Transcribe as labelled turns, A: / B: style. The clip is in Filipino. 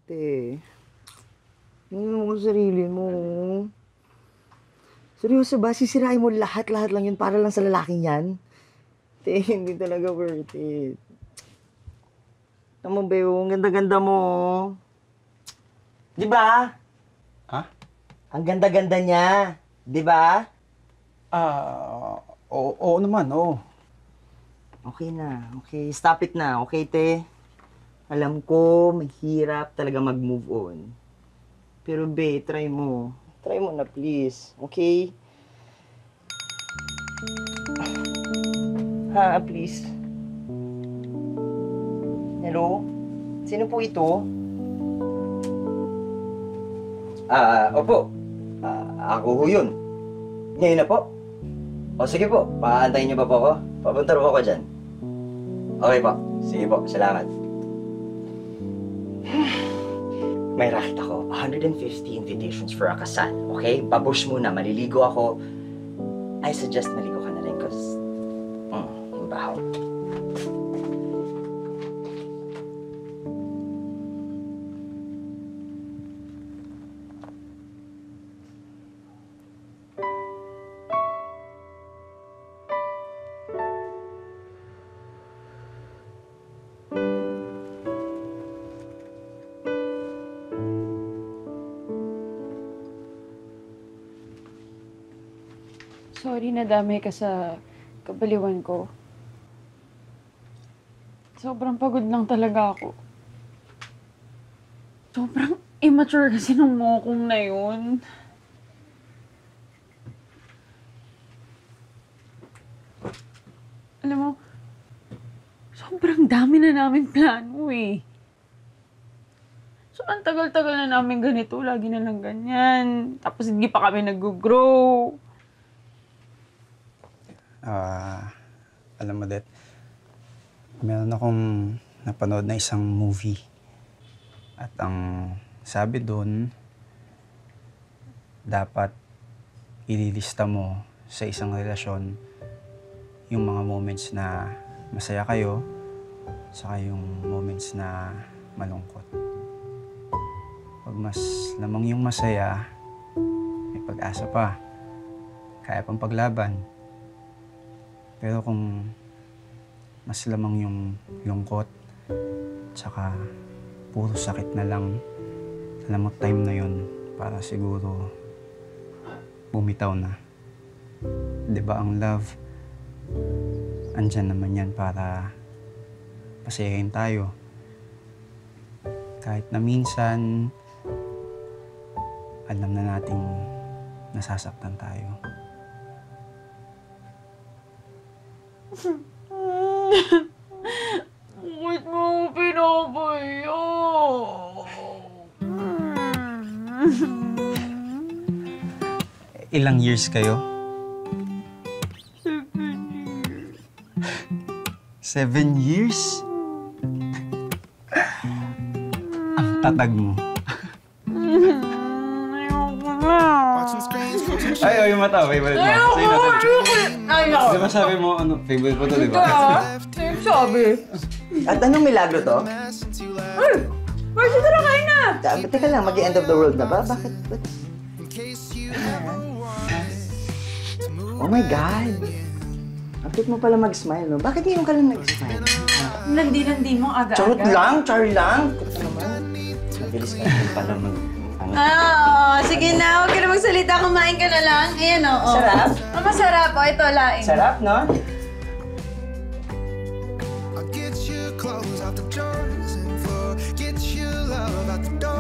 A: Te, tingnan mo sa sarili mo. Seryoso ba? Sisirain mo lahat-lahat lang yun para lang sa lalaking yan? Te, hindi talaga worth it. Tama ba yung ganda-ganda mo? Di ba?
B: Ha?
A: Ang ganda-ganda niya. Di ba?
B: Oo naman, oo.
A: Okay na. Okay, stop it na. Okay, te? Alam ko, mahirap talaga mag-move on. Pero be, try mo. Try mo na, please. Okay? Ha, please. Hello? Sino po ito? Opo. Ako ho yun. Ngayon na po. O sige po, paantayin niyo ba po ako? Papunta po ako dyan. Okay po. Sige po, salamat. May racket ako. 150 invitations for a kasal. Okay? Babush muna. Maliligo ako. I suggest maligo ka na rin cause... yung bahaw.
C: Sorry, nadamay ka sa kabaliwan ko. Sobrang pagod lang talaga ako. Sobrang immature kasi nung mokong na yun. Alam mo, sobrang dami na namin plano eh. So, ang tagal-tagal na namin ganito, lagi na lang ganyan. Tapos hindi pa kami nag-grow.
B: Alam mo, Det, meron akong napanood na isang movie. At ang sabi doon, dapat ililista mo sa isang relasyon yung mga moments na masaya kayo, saka yung moments na malungkot. Pag mas lamang yung masaya, may pag-asa pa. Kaya pang paglaban. Pero kung mas lamang yung lungkot, tsaka puro sakit na lang, alam mo, time na yun para siguro bumitaw na. Diba ang love, andyan naman yan para pasayahin tayo. Kahit na minsan, alam na nating nasasaktan tayo.
C: Bakit mo pinapayo?
B: Ilang years kayo? 7 years? Ang tatag mo.
C: Ayoko na.
B: Ay, yung mata. Favorite mo. Sa'yo natin.
C: Ayoko.
B: Di ba sabi mo, ano, favorite mo to, di ba?
C: Ito sabi.
A: At anong milagro to?
C: Ay! Marcy, tara kain na!
A: Teka lang, mag-end of the world na ba? Bakit? Oh my God! Ang cute mo pala mag-smile, no? Bakit ngayon ka lang nag-smile?
C: Landi mo aga-aga.
A: Charot lang! Char lang! Ito naman. Mabilis ka lang pala mag...
D: Sige na. Huwag ka na magsalita. Kumain ka na lang. Ayan, oo.
A: Sarap?
D: Masarap. O, ito, laing.
A: Sarap, no?
E: I'll get you clothes out the drawers and forget your love out the door.